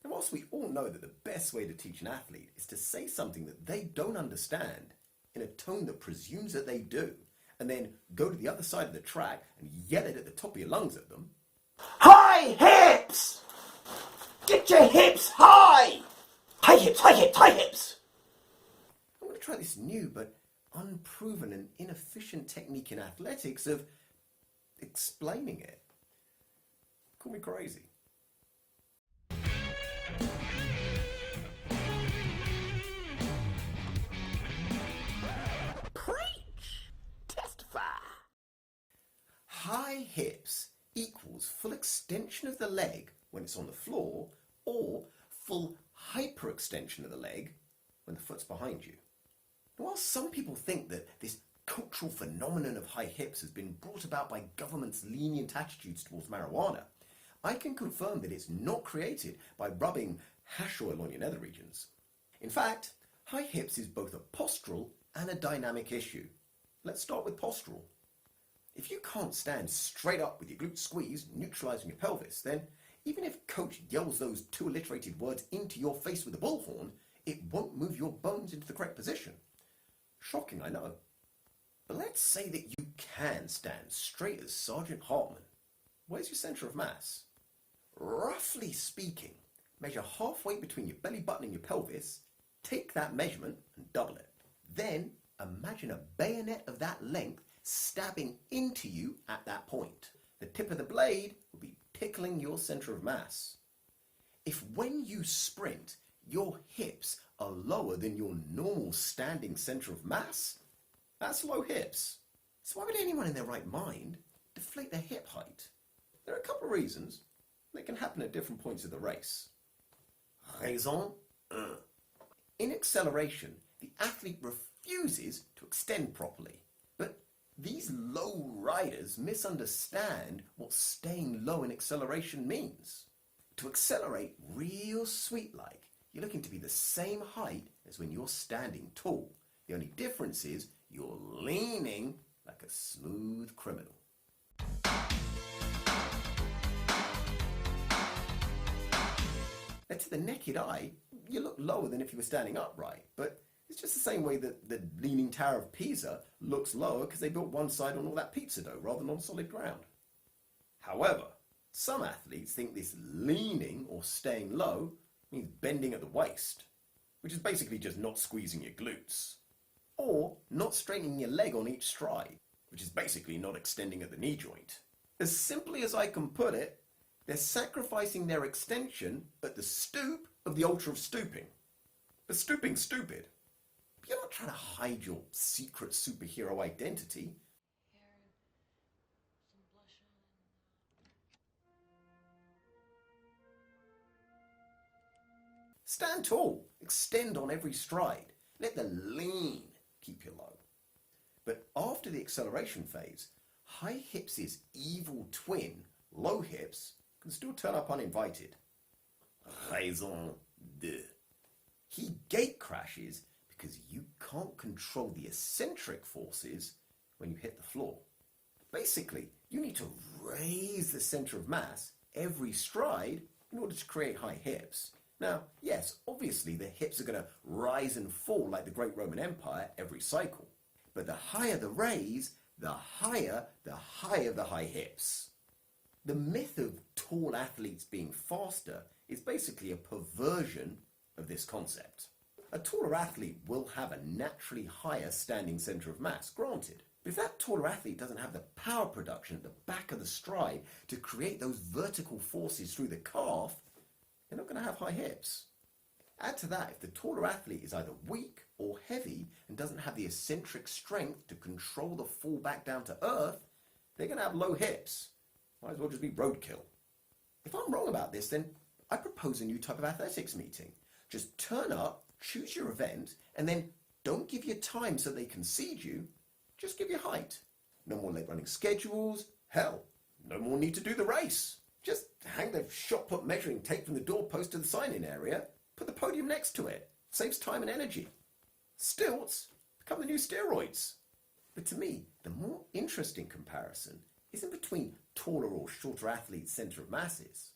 And whilst we all know that the best way to teach an athlete is to say something that they don't understand in a tone that presumes that they do, and then go to the other side of the track and yell it at the top of your lungs at them. High hips! Get your hips high! High hips, high hips, high hips! I'm going to try this new but unproven and inefficient technique in athletics of explaining it. Call me crazy. Preach! Testify! High hips equals full extension of the leg when it's on the floor, or full hyperextension of the leg when the foot's behind you. While some people think that this cultural phenomenon of high hips has been brought about by governments' lenient attitudes towards marijuana, I can confirm that it's not created by rubbing hash oil on your nether regions. In fact, high hips is both a postural and a dynamic issue. Let's start with postural. If you can't stand straight up with your glutes squeezed, neutralizing your pelvis, then even if coach yells those two alliterated words into your face with a bullhorn, it won't move your bones into the correct position. Shocking, I know. But let's say that you can stand straight as Sergeant Hartman. Where's your center of mass? Roughly speaking, measure halfway between your belly button and your pelvis, take that measurement and double it. Then imagine a bayonet of that length stabbing into you at that point. The tip of the blade will be tickling your center of mass. If when you sprint, your hips are lower than your normal standing center of mass, that's low hips. So why would anyone in their right mind deflate their hip height? There are a couple of reasons. They can happen at different points of the race. Raison 1. In acceleration, the athlete refuses to extend properly. But these low riders misunderstand what staying low in acceleration means. To accelerate real sweet-like, you're looking to be the same height as when you're standing tall. The only difference is you're leaning like a smooth criminal. Now, to the naked eye, you look lower than if you were standing upright, but it's just the same way that the Leaning Tower of Pisa looks lower because they built one side on all that pizza dough rather than on solid ground. However, some athletes think this leaning or staying low means bending at the waist, which is basically just not squeezing your glutes, or not straightening your leg on each stride, which is basically not extending at the knee joint. As simply as I can put it, they're sacrificing their extension at the stoop of the ultra of stooping. But stooping's stupid. But you're not trying to hide your secret superhero identity. Stand tall, extend on every stride. Let the lean keep you low. But after the acceleration phase, high hips' evil twin, low hips, can still turn up uninvited. Raison 2. He gate crashes because you can't control the eccentric forces when you hit the floor. Basically, you need to raise the center of mass every stride in order to create high hips. Now, yes, obviously the hips are going to rise and fall like the Great Roman Empire every cycle. But the higher the raise, the higher the high hips. The myth of tall athletes being faster is basically a perversion of this concept. A taller athlete will have a naturally higher standing center of mass, granted. But if that taller athlete doesn't have the power production at the back of the stride to create those vertical forces through the calf, they're not going to have high hips. Add to that, if the taller athlete is either weak or heavy and doesn't have the eccentric strength to control the fall back down to earth, they're going to have low hips. Might as well just be roadkill. If I'm wrong about this, then I propose a new type of athletics meeting. Just turn up, choose your event, and then don't give your time so they concede you. Just give your height. No more late running schedules. Hell, no more need to do the race. Just hang the shot put measuring tape from the doorpost to the sign-in area. Put the podium next to it. Saves time and energy. Stilts become the new steroids. But to me, the more interesting comparison isn't between taller or shorter athletes' center of masses.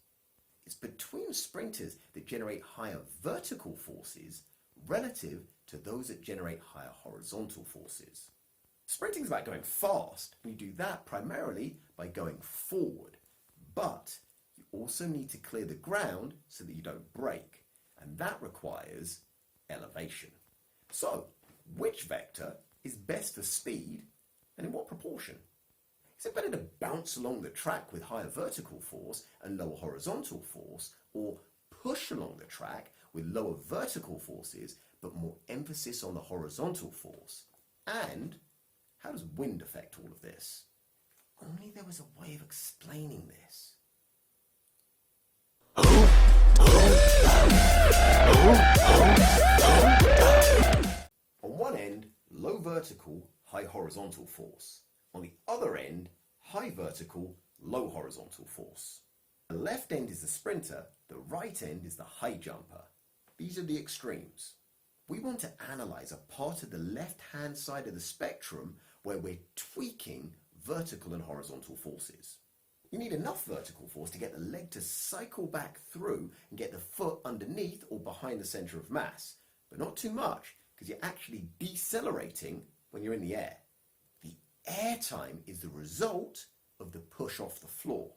It's between sprinters that generate higher vertical forces relative to those that generate higher horizontal forces. Sprinting is about going fast, and you do that primarily by going forward. But you also need to clear the ground so that you don't break, and that requires elevation. So, which vector is best for speed, and in what proportion? Is it better to bounce along the track with higher vertical force and lower horizontal force, or push along the track with lower vertical forces but more emphasis on the horizontal force? And how does wind affect all of this? Only there was a way of explaining this. On one end, low vertical, high horizontal force. On the other end, high vertical, low horizontal force. The left end is the sprinter, the right end is the high jumper. These are the extremes. We want to analyze a part of the left-hand side of the spectrum where we're tweaking vertical and horizontal forces. You need enough vertical force to get the leg to cycle back through and get the foot underneath or behind the center of mass, but not too much because you're actually decelerating when you're in the air. The air time is the result of the push off the floor.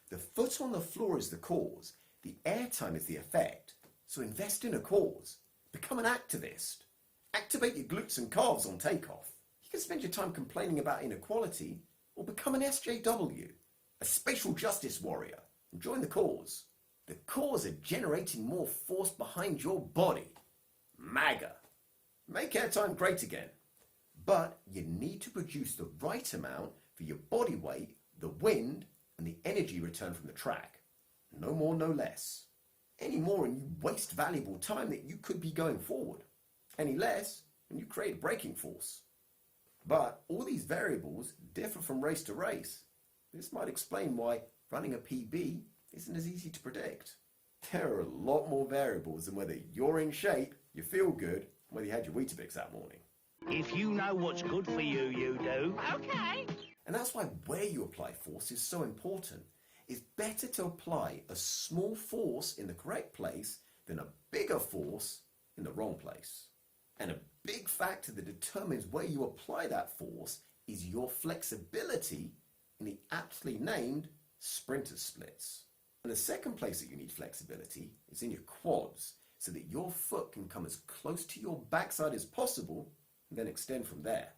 The foot on the floor is the cause, the air time is the effect, so invest in a cause. Become an activist. Activate your glutes and calves on takeoff. You can spend your time complaining about inequality or become an SJW, a spatial justice warrior, and join the cause. The cause of generating more force behind your body. MAGA. Make airtime great again. But you need to produce the right amount for your body weight, the wind, and the energy return from the track. No more, no less. Any more and you waste valuable time that you could be going forward. Any less and you create a braking force. But all these variables differ from race to race. This might explain why running a PB isn't as easy to predict. There are a lot more variables than whether you're in shape, you feel good, and whether you had your Weetabix that morning. If you know what's good for you, you do. Okay. And that's why where you apply force is so important. It's better to apply a small force in the correct place than a bigger force in the wrong place. And a big factor that determines where you apply that force is your flexibility in the aptly named sprinter splits. And the second place that you need flexibility is in your quads, so that your foot can come as close to your backside as possible and then extend from there.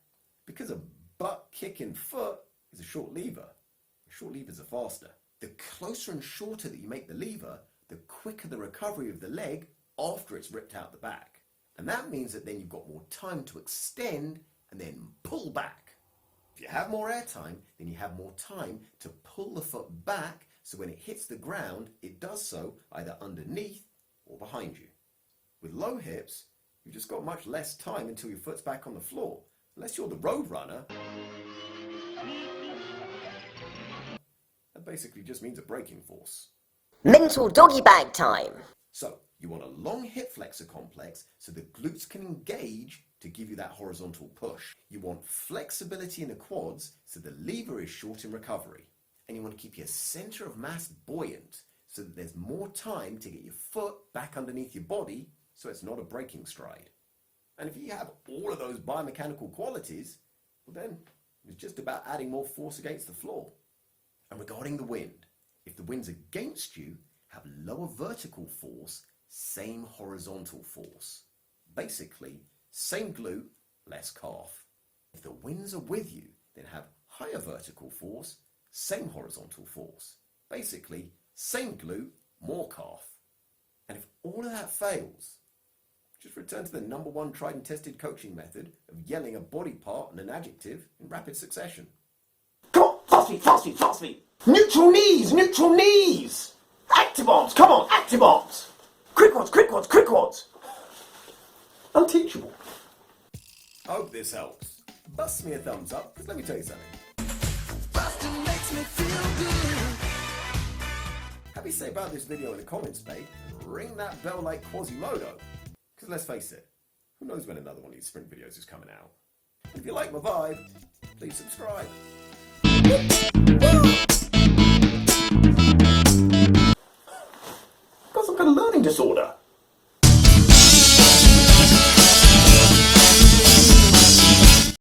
Because a butt-kicking foot is a short lever. Short levers are faster. The closer and shorter that you make the lever, the quicker the recovery of the leg after it's ripped out the back. And that means that then you've got more time to extend and then pull back. If you have more air time, then you have more time to pull the foot back, so when it hits the ground, it does so either underneath or behind you. With low hips, you've just got much less time until your foot's back on the floor. Unless you're the road runner, that basically just means a braking force. Mental doggy bag time. So, you want a long hip flexor complex so the glutes can engage to give you that horizontal push. You want flexibility in the quads so the lever is short in recovery. And you want to keep your center of mass buoyant so that there's more time to get your foot back underneath your body so it's not a braking stride. And if you have all of those biomechanical qualities, well then it's just about adding more force against the floor. And regarding the wind, if the wind's against you, have lower vertical force, same horizontal force. Basically, same glute, less calf. If the winds are with you, then have higher vertical force, same horizontal force. Basically, same glute, more calf. And if all of that fails, just return to the #1 tried and tested coaching method of yelling a body part and an adjective in rapid succession. Come on, fast feet, fast feet, fast feet. Neutral knees, neutral knees. Active arms, come on, active arms. Quick ones, quick ones, quick ones. Unteachable. I hope this helps. Bust me a thumbs up, because let me tell you something. Bustin' makes me feel good. Have your say about this video in the comments page and ring that bell like Quasimodo. Because let's face it, who knows when another one of these sprint videos is coming out. If you like my vibe, please subscribe. a learning disorder.